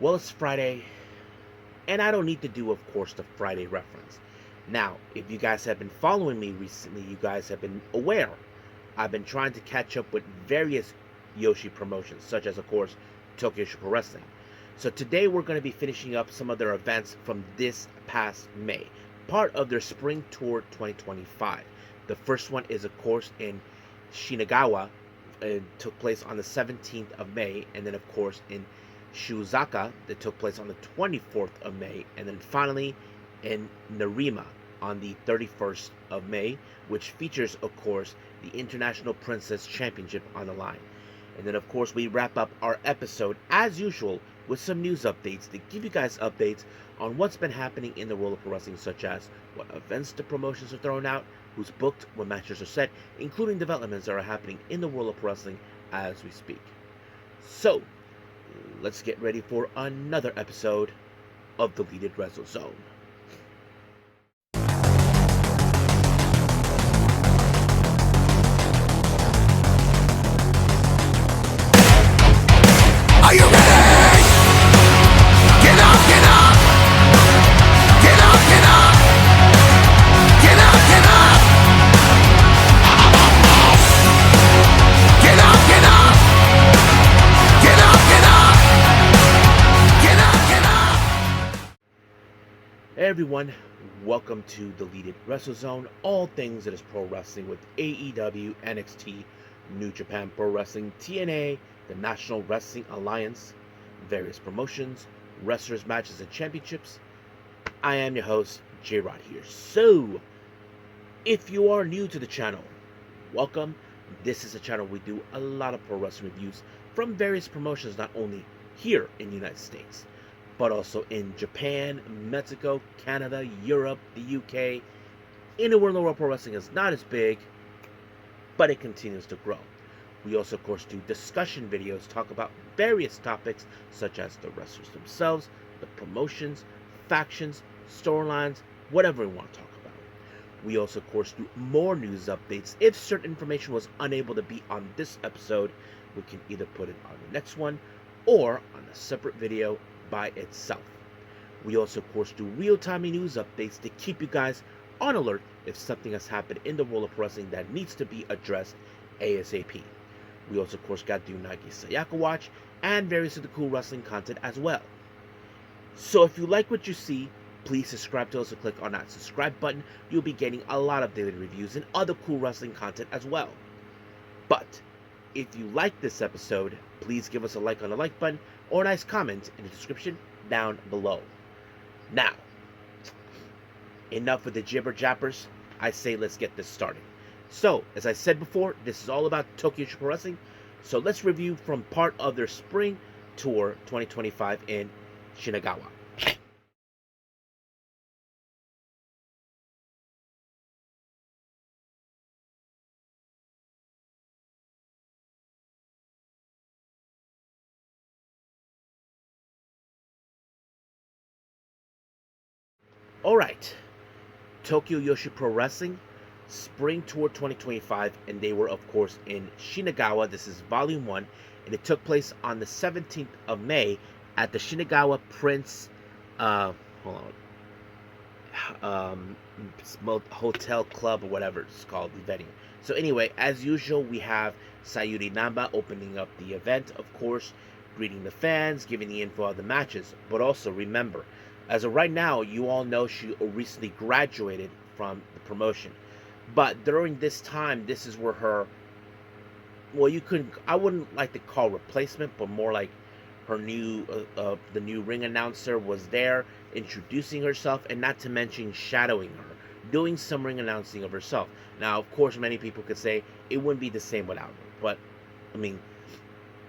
Well, it's Friday, and I don't need to do, of course, the Friday reference. Now, if you guys have been following me recently, you guys have been aware I've been trying to catch up with various Yoshi promotions, such as, of course, Tokyo Joshi Pro Wrestling. So today we're going to be finishing up some of their events from this past May, part of their Spring Tour 2025. The first one is, of course, in Shinagawa. It took place on the 17th of May, and then, of course, in Shizuoka that took place on the 24th of May, and then finally in Nerima on the 31st of May, which features, of course, the International Princess Championship on the line. And then, of course, we wrap up our episode, as usual, with some news updates to give you guys updates on what's been happening in the world of pro wrestling, such as what events the promotions are throwing out, who's booked, what matches are set, including developments that are happening in the world of pro wrestling as we speak. So, let's get ready for another episode of the Deleted Wrestle Zone. Are you ready? Get up, get up! Get up, get up! Get up, get up! Get up, get up! Get up, get up! Get up, get up! Hey everyone, welcome to the Deleted Wrestle Zone, all things that is pro wrestling with AEW, NXT, New Japan Pro Wrestling, TNA, the National Wrestling Alliance, various promotions, wrestlers, matches, and championships. I am your host, J-Rod here. So, if you are new to the channel, welcome. This is a channel we do a lot of pro wrestling reviews from various promotions, not only here in the United States, but also in Japan, Mexico, Canada, Europe, the UK. In the world of pro wrestling is not as big, but it continues to grow. We also, of course, do discussion videos, talk about various topics such as the wrestlers themselves, the promotions, factions, storylines, whatever we want to talk about. We also, of course, do more news updates. If certain information was unable to be on this episode, we can either put it on the next one or on a separate video by itself. We also, of course, do real-time news updates to keep you guys on alert if something has happened in the world of wrestling that needs to be addressed ASAP. We also, of course, got to do Nagi Sayaka Watch and various of the cool wrestling content as well. So if you like what you see, please subscribe to us and click on that subscribe button. You'll be getting a lot of daily reviews and other cool wrestling content as well. But if you like this episode, please give us a like on the like button or a nice comment in the description down below. Now, enough with the jibber jappers. I say let's get this started. So, as I said before, this is all about Tokyo Joshi Pro Wrestling. So let's review from part of their Spring Tour 2025 in Shinagawa. Alright, Tokyo Joshi Pro Wrestling, Spring Tour 2025, and they were, of course, in Shinagawa. This is Volume 1, and it took place on the 17th of May at the Shinagawa Prince, Hotel Club, or whatever it's called, the venue. So anyway, as usual, we have Sayuri Namba opening up the event, of course, greeting the fans, giving the info of the matches. But also, remember, as of right now, you all know she recently graduated from the promotion. But during this time, this is where her, well, I wouldn't like to call replacement, but more like her new, the new ring announcer was there, introducing herself, and not to mention shadowing her, doing some ring announcing of herself. Now, of course, many people could say it wouldn't be the same without her, but, I mean,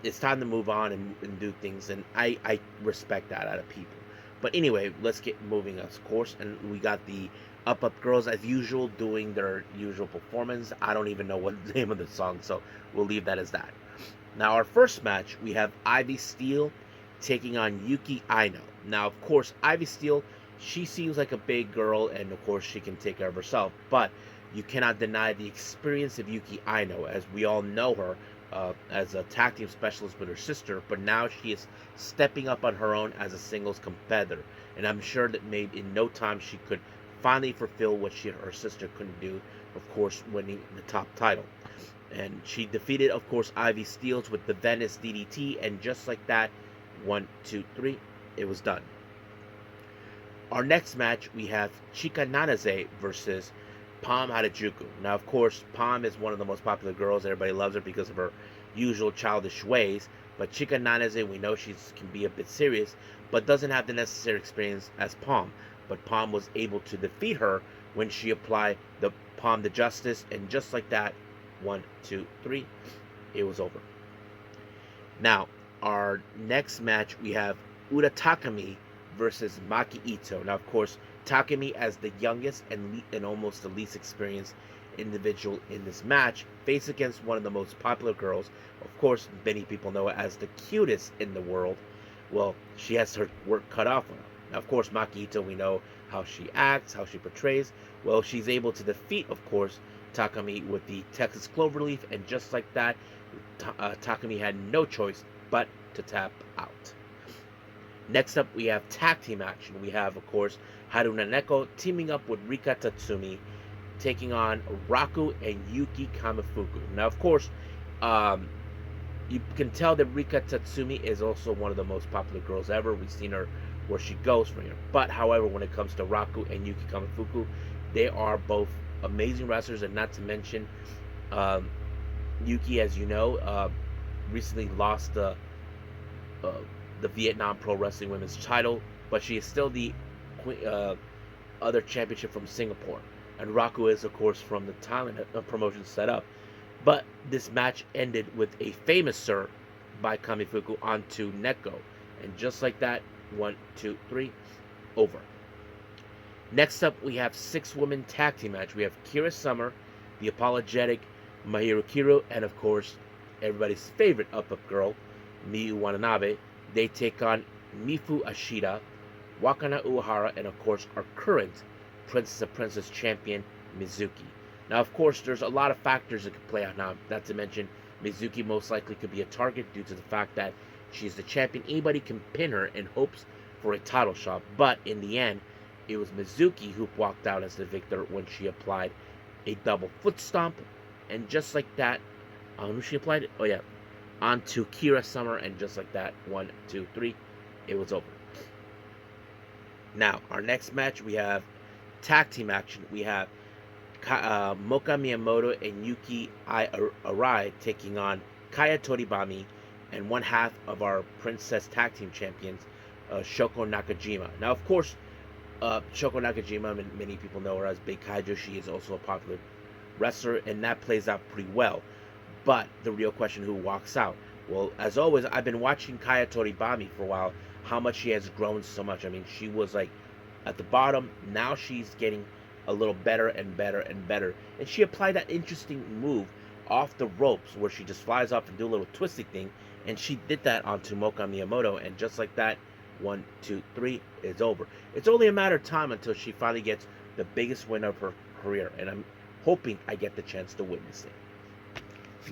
it's time to move on and do things, and I respect that out of people. But anyway, let's get moving, of course, and we got the Up Girls, as usual, doing their usual performance. I don't even know what the name of the song, so we'll leave that as that. Now, our first match, we have Ivy Steele taking on Yuki Aino. Now, of course, Ivy Steele, she seems like a big girl, and of course, she can take care of herself. But you cannot deny the experience of Yuki Aino, as we all know her as a tag team specialist with her sister, but now she is stepping up on her own as a singles competitor. And I'm sure that maybe in no time she could finally fulfill what her sister couldn't do, of course, winning the top title. And she defeated, of course, Ivy Steels with the Venice DDT, and just like that, 1, 2, 3, it was done. Our next match, we have Chika Nanaze versus Pam Harajuku. Now, of course, Pam is one of the most popular girls. Everybody loves her because of her usual childish ways. But Chika Nanaze, we know she can be a bit serious, but doesn't have the necessary experience as Pam. But Pam was able to defeat her when she applied the Palm to Justice, and just like that, 1, 2, 3, it was over. Now, our next match, we have Ura Takami versus Maki Ito. Now, of course, Takami, as the youngest and almost the least experienced individual in this match, faced against one of the most popular girls. Of course, many people know her as the cutest in the world. Well, she has her work cut off on her. Now, of course, Maki Ito, we know how she acts, how she portrays. Well, she's able to defeat, of course, Takami with the Texas Cloverleaf, and just like that, Takami had no choice but to tap out. Next up, we have tag team action. We have, of course, Haruna Neko teaming up with Rika Tatsumi, taking on Raku and Yuki Kamifuku. Now, of course, you can tell that Rika Tatsumi is also one of the most popular girls ever. We've seen her where she goes from here. But, however, when it comes to Raku and Yuki Kamifuku, they are both amazing wrestlers, and not to mention, Yuki, as you know, recently lost the Vietnam Pro Wrestling Women's title, but she is still the other championship from Singapore. And Raku is, of course, from the Thailand promotion set up. But this match ended with a famous serve by Kamifuku onto Neko. And just like that, 1, 2, 3, over. Next up, we have 6-woman tag team match. We have Kira Summer, the apologetic Mahiro Kiro, and of course, everybody's favorite up girl, Miyu Watanabe. They take on Mifu Ashida, Wakana Uehara, and of course, our current Princess champion, Mizuki. Now, of course, there's a lot of factors that could play out now. Not to mention, Mizuki most likely could be a target due to the fact that she's the champion. Anybody can pin her in hopes for a title shot. But in the end, it was Mizuki who walked out as the victor when she applied a double foot stomp. And just like that, who she applied it? Oh, yeah. Onto Kira Summer. And just like that, 1, 2, 3, it was over. Now, our next match, we have tag team action. We have Moka Miyamoto and Yuki Arai taking on Kaya Toribami and one half of our Princess Tag Team Champions, Shoko Nakajima. Now, of course, Shoko Nakajima, many people know her as Big Kaijo. She is also a popular wrestler, and that plays out pretty well. But the real question, who walks out? Well, as always, I've been watching Kaya Toribami for a while, how much she has grown so much. I mean, she was like at the bottom. Now she's getting a little better and better and better. And she applied that interesting move off the ropes where she just flies off and do a little twisting thing. And she did that onto Moka Miyamoto. And just like that, 1, 2, 3, it's over. It's only a matter of time until she finally gets the biggest win of her career. And I'm hoping I get the chance to witness it.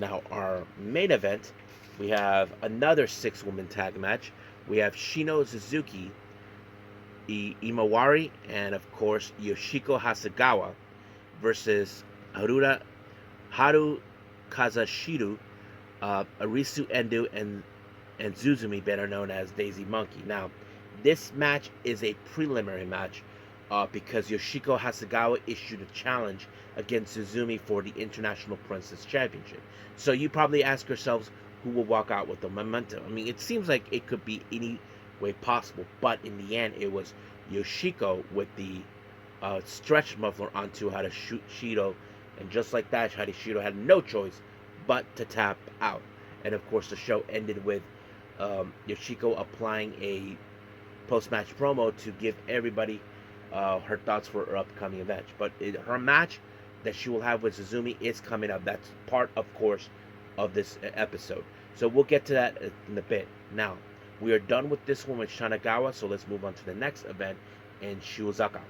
Now, our main event, we have another 6-woman tag match. We have Shino Suzuki, Imawari, and of course Yoshiko Hasegawa versus Haru Kazashiru, Arisu Endo, and Zuzumi, better known as Daisy Monkey. Now, this match is a preliminary match because Yoshiko Hasegawa issued a challenge against Zuzumi for the International Princess Championship. So you probably ask yourselves, who will walk out with the momentum? I mean, it seems like it could be any way possible, but in the end, it was Yoshiko with the stretch muffler onto Hadashido, and just like that, Hadashido had no choice but to tap out. And of course, the show ended with Yoshiko applying a post-match promo to give everybody her thoughts for her upcoming event. But her match that she will have with Suzumi is coming up. That's part, of course, of this episode. So we'll get to that in a bit. Now, we are done with this one with Shinagawa, so let's move on to the next event in Shizuoka.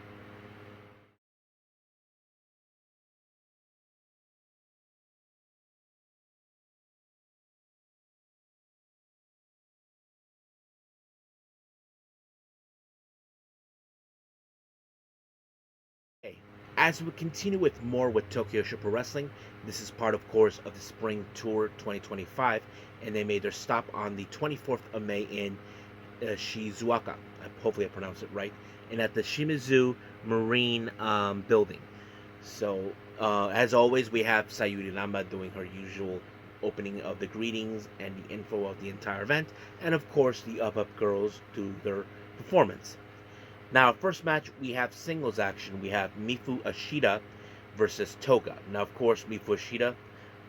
Okay, as we continue with more with Tokyo Joshi Pro Wrestling, this is part, of course, of the Spring Tour 2025, and they made their stop on the 24th of May in Shizuoka. Hopefully, I pronounced it right, and at the Shimizu Marine building. So, as always, we have Sayuri Namba doing her usual opening of the greetings and the info of the entire event, and of course, the Up girls do their performance. Now, first match, we have singles action. We have Mifu Ashida versus Toga. Now, of course, Mifu Ashida,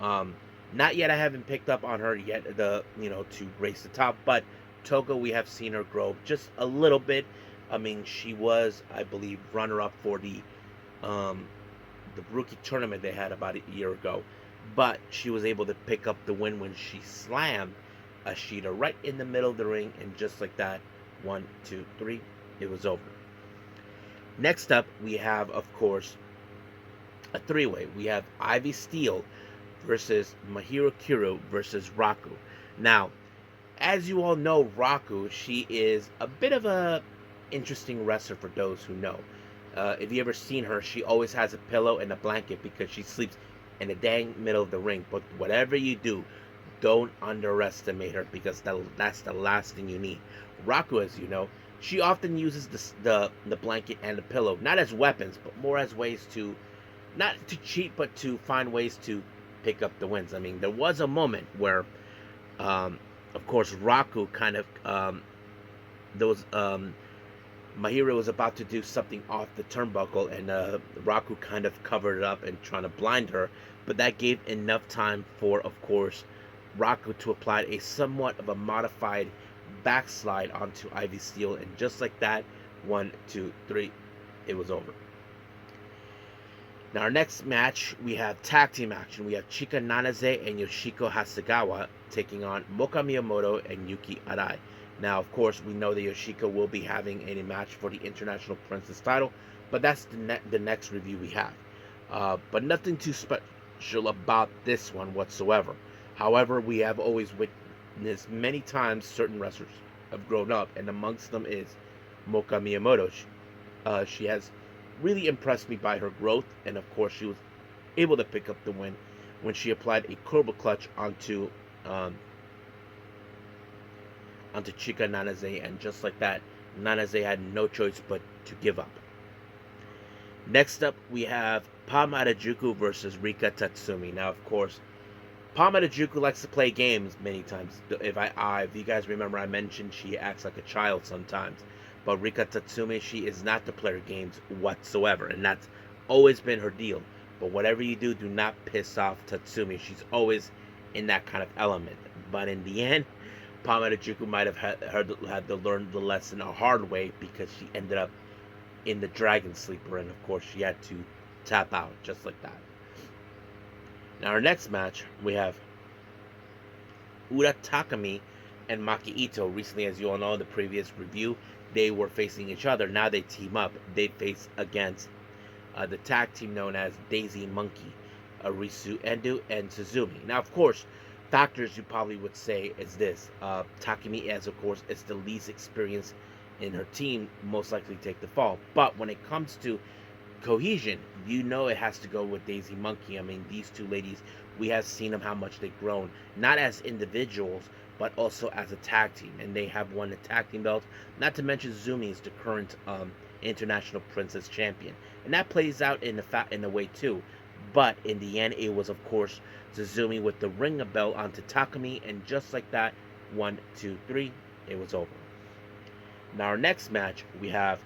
um, not yet. I haven't picked up on her yet. To race the top, but Toga, we have seen her grow just a little bit. I mean, she was, I believe, runner-up for um, the rookie tournament they had about a year ago, but she was able to pick up the win when she slammed Ashida right in the middle of the ring, and just like that, 1, 2, 3, it was over. Next up, we have, of course, a three-way. We have Ivy Steele versus Mahiro Kiro versus Raku. Now, as you all know, Raku, she is a bit of a interesting wrestler for those who know. If you ever seen her, she always has a pillow and a blanket because she sleeps in the dang middle of the ring. But whatever you do, don't underestimate her because that's the last thing you need. Raku, as you know, she often uses the blanket and the pillow not as weapons, but more as ways to not to cheat, but to find ways to pick up the wins. I mean, there was a moment where, of course, Raku kind of those Mahiro was about to do something off the turnbuckle, and Raku kind of covered it up and trying to blind her, but that gave enough time for, of course, Raku to apply a somewhat of a modified backslide onto Ivy Steele, and just like that, 1, 2, 3, it was over. Now, our next match, we have tag team action. We have Chika Nanaze and Yoshiko Hasegawa taking on Moka Miyamoto and Yuki Arai. Now, of course, we know that Yoshiko will be having a match for the International Princess title, but that's the next review we have. But nothing too special about this one whatsoever. However, we have always witnessed many times certain wrestlers have grown up, and amongst them is Moka Miyamoto. She has really impressed me by her growth, and of course, she was able to pick up the win when she applied a curb clutch onto Chika Nanaze, and just like that, Nanaze had no choice but to give up. Next up, we have Pam Harajuku versus Rika Tatsumi. Now, of course, Pam Harajuku likes to play games many times. If you guys remember, I mentioned she acts like a child sometimes. But Rika Tatsumi, she is not to play games whatsoever, and that's always been her deal. But whatever you do not piss off Tatsumi. She's always in that kind of element. But in the end, Pam Harajuku might have had to learn the lesson a hard way, because she ended up in the Dragon Sleeper, and of course she had to tap out just like that. Now, our next match, we have Ura Takami and Maki Ito. Recently, as you all know, in the previous review, they were facing each other. Now they team up. They face against the tag team known as Daisy Monkey, Arisu Endo and Suzumi. Now, of course, factors you probably would say is this. Takami, as of course, is the least experienced in her team, most likely take the fall. But when it comes to cohesion, you know it has to go with Daisy Monkey. I mean, these two ladies, we have seen them how much they've grown, not as individuals, but also as a tag team, and they have won the tag team belt. Not to mention Zumi is the current International Princess Champion, and that plays out in a way too. But in the end, it was, of course, Suzumi with the ring bell onto Takami, and just like that, 1, 2, 3, it was over. Now, our next match, we have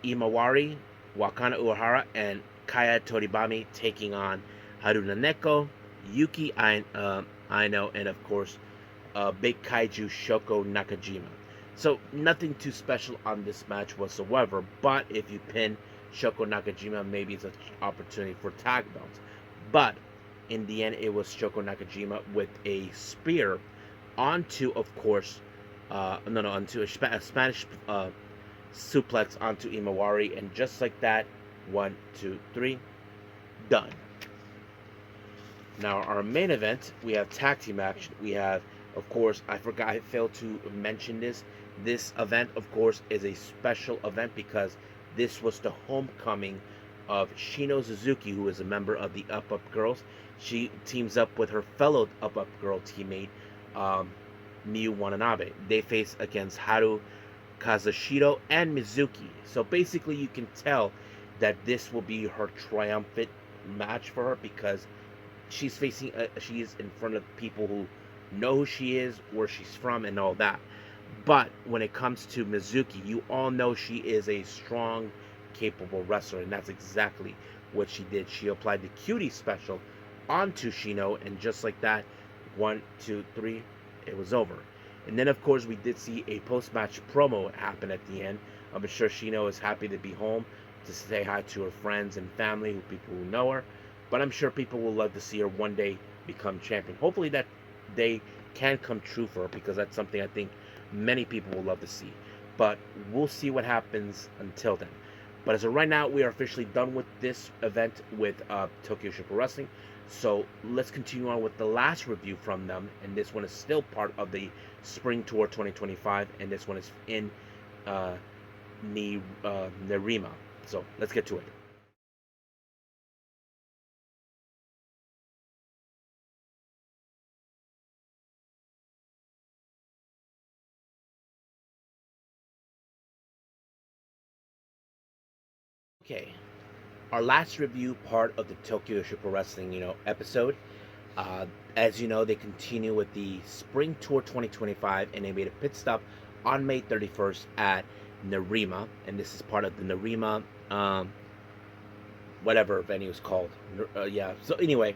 Imawari, Wakana Uehara, and Kaya Toribami taking on Haruna Neko, Yuki Aino, and of course, Big Kaiju Shoko Nakajima. So, nothing too special on this match whatsoever, but if you pin Shoko Nakajima, maybe it's an opportunity for tag belts. But in the end, it was Shoko Nakajima with a spear onto, of course, onto a Spanish suplex onto Imawari, and just like that, 1, 2, 3, done. Now, our main event, we have tag team action. We have, of course, I failed to mention this. This event, of course, is a special event because this was the homecoming of Shino Suzuki, who is a member of the Up Girls. She teams up with her fellow Up Girl teammate, um, Miyu Watanabe. They face against Haru Kazushiro and Mizuki. So basically, you can tell that this will be her triumphant match for her because she is in front of people who know who she is, where she's from, and all that. But when it comes to Mizuki, you all know she is a strong, capable wrestler, and that's exactly what she did. She applied the cutie special onto Shino, and just like that, 1, 2, 3, it was over. And then, of course, we did see a post-match promo happen at the end. I'm sure Shino is happy to be home to say hi to her friends and family, people who know her. But I'm sure people will love to see her one day become champion. Hopefully that day can come true for her because that's something I think many people will love to see. But we'll see what happens until then. But as of right now, we are officially done with this event with Tokyo Joshi Pro Wrestling. So let's continue on with the last review from them. And this one is still part of the Spring Tour 2025. And this one is in Nerima. So let's get to it. Okay, our last review part of the Tokyo Joshi Pro Wrestling, episode. Uh, as you know, they continue with the Spring Tour 2025, and they made a pit stop on May 31st at Nerima, and this is part of the Nerima, whatever venue is called. Yeah. So anyway,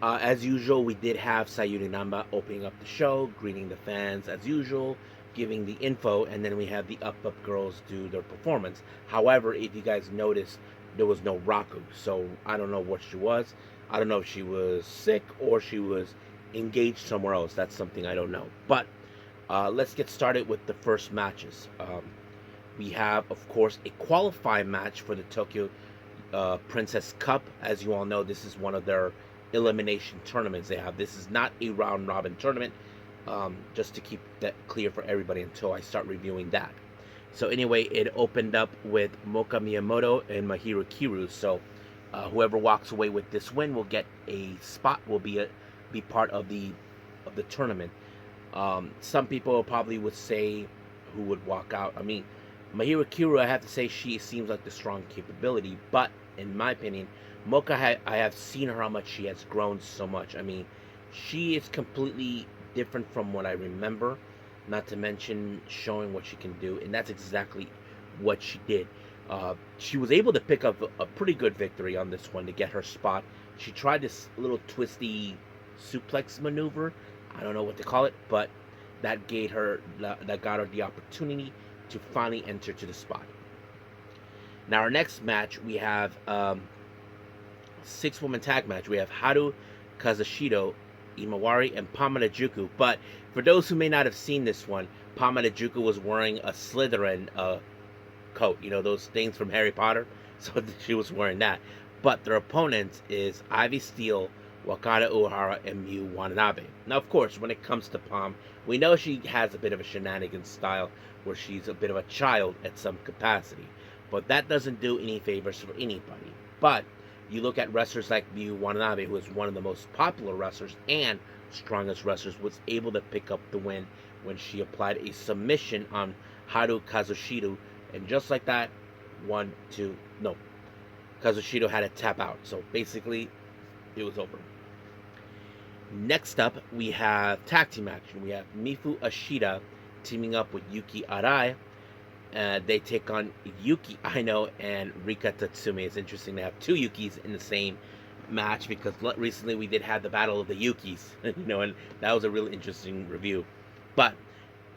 as usual, we did have Sayuri Namba opening up the show, greeting the fans as usual, giving the info, and then we have the Up girls do their performance. However, if you guys noticed, there was no Raku, so I don't know what she was. I don't know if she was sick or she was engaged somewhere else. That's something I don't know. But let's get started with the first matches. We have, of course, a qualifying match for the Tokyo Princess Cup. As you all know, this is one of their elimination tournaments they have. This is not a round robin tournament, just to keep that clear for everybody until I start reviewing that. So anyway, it opened up with Moka Miyamoto and Mahiro Kiru. So whoever walks away with this win will get a spot, will be part of the tournament. Some people probably would say who would walk out. I mean, Mahiro Kiru, I have to say, she seems like the strong capability, but in my opinion, Moka, I have seen her how much she has grown so much. I mean, she is completely different from what I remember, not to mention showing what she can do, and that's exactly what she did. She was able to pick up a pretty good victory on this one to get her spot. She tried this little twisty suplex maneuver. I don't know what to call it, but that got her the opportunity to finally enter to the spot. Now our next match, we have 6-woman tag match. We have Haru Kazushiro, Imawari, and Pamela Juku. But for those who may not have seen this one, Pamela Juku was wearing a Slytherin coat. You know, those things from Harry Potter? So she was wearing that. But their opponent is Ivy Steele, Wakata Uehara, and Miyu Watanabe. Now, of course, when it comes to Pam, we know she has a bit of a shenanigan style where she's a bit of a child at some capacity. But that doesn't do any favors for anybody. But you look at wrestlers like Miyu Watanabe, who is one of the most popular wrestlers and strongest wrestlers, was able to pick up the win when she applied a submission on Haru Kazushiro. And just like that, Kazushiro had to tap out. So basically, it was over. Next up, we have tag team action. We have Mifu Ashida teaming up with Yuki Arai. They take on Yuki Aino and Rika Tatsumi. It's interesting to have two Yukis in the same match because recently we did have the Battle of the Yukis, and that was a really interesting review. But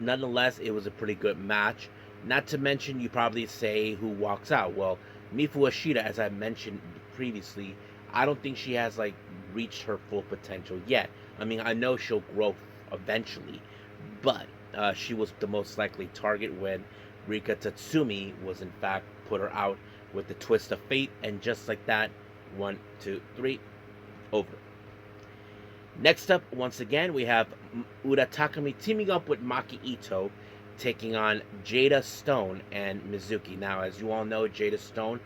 nonetheless, it was a pretty good match. Not to mention, you probably say who walks out. Well, Mifu Ashida, as I mentioned previously, I don't think she has reached her full potential yet. I mean, I know she'll grow eventually, but she was the most likely target when Rika Tatsumi was in fact put her out with the twist of fate, and just like that, 1, 2, 3, over. Next up, once again, we have Ura Takumi teaming up with Maki Ito, taking on Jada Stone and Mizuki. Now, as you all know, Jada Stone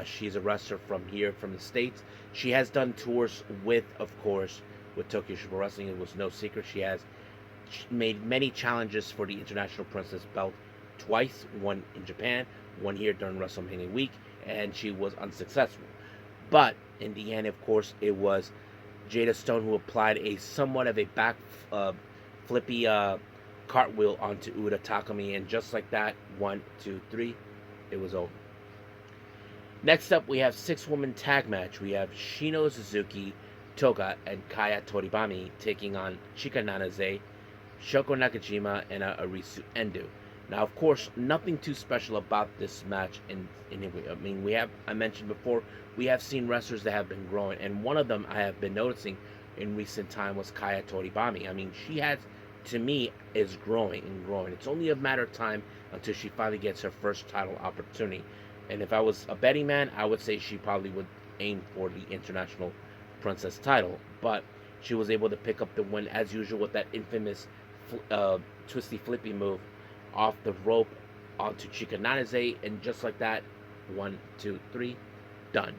She's a wrestler from here, from the States. She has done tours with, of course, with Tokyo Joshi Pro Wrestling. It was no secret. She has made many challenges for the International Princess belt twice, one in Japan, one here during WrestleMania week, and she was unsuccessful. But in the end, of course, it was Jada Stone who applied a somewhat of a back flippy cartwheel onto Uda Takumi, and just like that, 1, 2, 3, it was over. Next up, we have 6-woman tag match. We have Shino Suzuki, Toga, and Kaya Toribami taking on Chika Nanaze, Shoko Nakajima, and Arisu Endo. Now, of course, nothing too special about this match in any way. I mean, I mentioned before, we have seen wrestlers that have been growing, and one of them I have been noticing in recent time was Kaya Toribami. I mean, she has, to me, is growing and growing. It's only a matter of time until she finally gets her first title opportunity. And if I was a betting man, I would say she probably would aim for the International Princess title. But she was able to pick up the win, as usual, with that infamous twisty flippy move off the rope onto Chika Nanaze, and just like that, 1, 2, 3, done.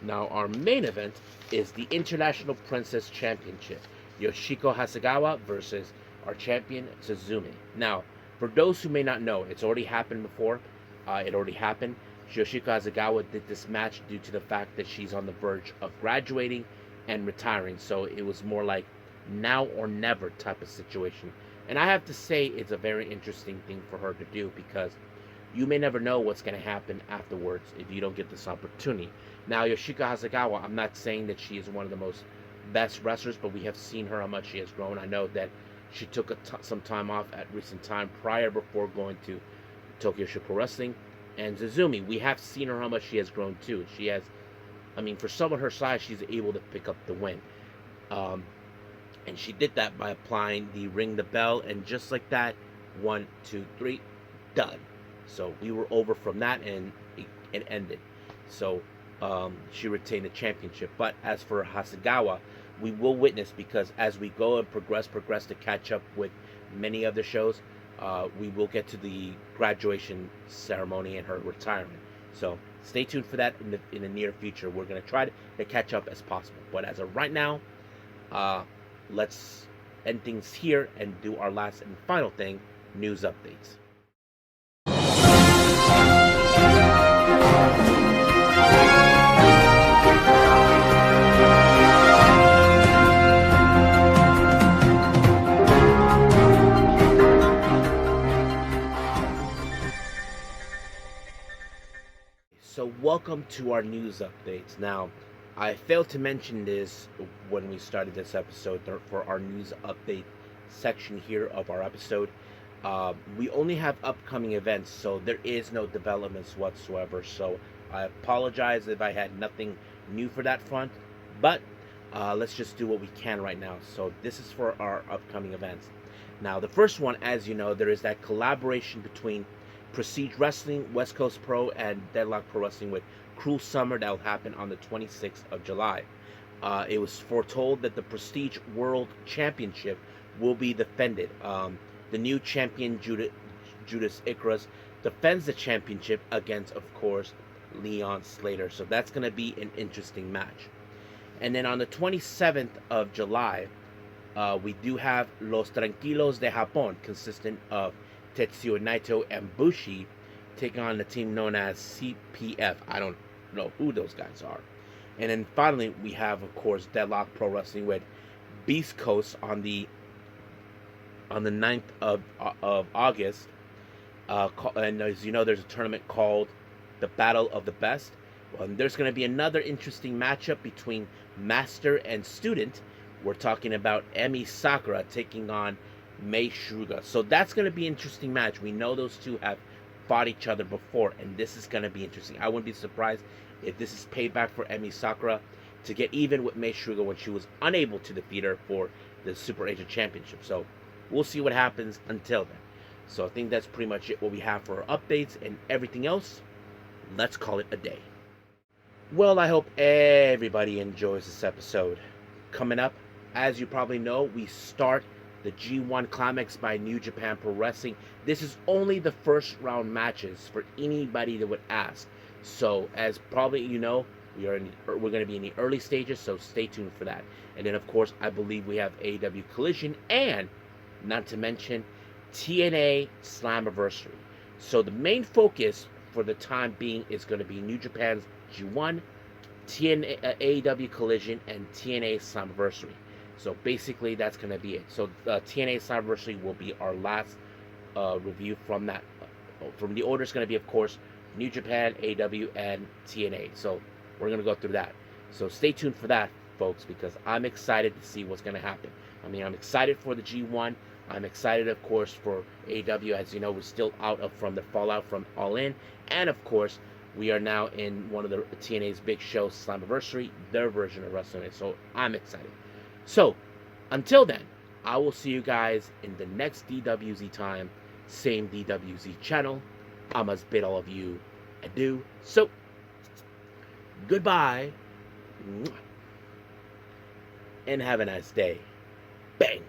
Now, our main event is the International Princess Championship. Yoshiko Hasegawa versus our champion, Suzume. Now, for those who may not know, it's already happened before. Yoshiko Hasegawa did this match due to the fact that she's on the verge of graduating and retiring. So it was more like now or never type of situation. And I have to say, it's a very interesting thing for her to do, because you may never know what's going to happen afterwards if you don't get this opportunity. Now, Yoshiko Hasegawa, I'm not saying that she is one of the most best wrestlers, but we have seen her, how much she has grown. I know that she took some time off at recent time prior before going to Tokyo Joshi Pro Wrestling. And Suzume, we have seen her, how much she has grown too. She has, I mean, for someone her size, she's able to pick up the win. And she did that by applying the ring the bell, and just like that, 1, 2, 3, done. So we were over from that, and it ended. So she retained the championship. But as for Hasegawa, we will witness, because as we go and progress to catch up with many other shows, we will get to the graduation ceremony and her retirement. So stay tuned for that in the near future. We're going to try to catch up as possible. But as of right now, let's end things here and do our last and final thing, news updates. So welcome to our news updates. Now, I failed to mention this when we started this episode for our news update section here of our episode. We only have upcoming events, so there is no developments whatsoever. So I apologize if I had nothing new for that front, but let's just do what we can right now. So this is for our upcoming events. Now, the first one, as you know, there is that collaboration between Prestige Wrestling, West Coast Pro, and Deadlock Pro Wrestling with Cruel Summer that will happen on the 26th of July. It was foretold that the Prestige World Championship will be defended. The new champion, Judas Icarus, defends the championship against, of course, Leon Slater. So that's going to be an interesting match. And then on the 27th of July, we do have Los Tranquilos de Japón, consistent of Tetsuya Naito and Bushi, taking on the team known as CPF. I don't know who those guys are. And then finally, we have, of course, Deadlock Pro Wrestling with Beast Coast on the 9th of August. And as you know, there's a tournament called the Battle of the Best. There's going to be another interesting matchup between Master and Student. We're talking about Emi Sakura taking on Mei Suruga. So that's going to be an interesting match. We know those two have fought each other before, and this is going to be interesting. I wouldn't be surprised if this is payback for Emi Sakura to get even with Mei Suruga when she was unable to defeat her for the Super Asia Championship. So we'll see what happens until then. So I think that's pretty much it, what we have for our updates, and everything else, let's call it a day. Well, I hope everybody enjoys this episode. Coming up, as you probably know, we start the G1 Climax by New Japan Pro Wrestling. This is only the first round matches for anybody that would ask. So as probably you know, we're going to be in the early stages, so stay tuned for that. And then of course, I believe we have AEW Collision and not to mention TNA Slammiversary. So the main focus for the time being is going to be New Japan's G1, TNA, AEW Collision, and TNA Slammiversary. So basically, that's going to be it. So TNA Slammiversary will be our last review from that. From the order is going to be, of course, New Japan, AEW, and TNA. So we're going to go through that. So stay tuned for that, folks, because I'm excited to see what's going to happen. I mean, I'm excited for the G1. I'm excited, of course, for AEW. As you know, we're still from the fallout from All In. And, of course, we are now in one of the TNA's big shows, Slammiversary, their version of WrestleMania. So I'm excited. So, until then, I will see you guys in the next DWZ time, same DWZ channel. I must bid all of you adieu. So, goodbye, and have a nice day. Bang.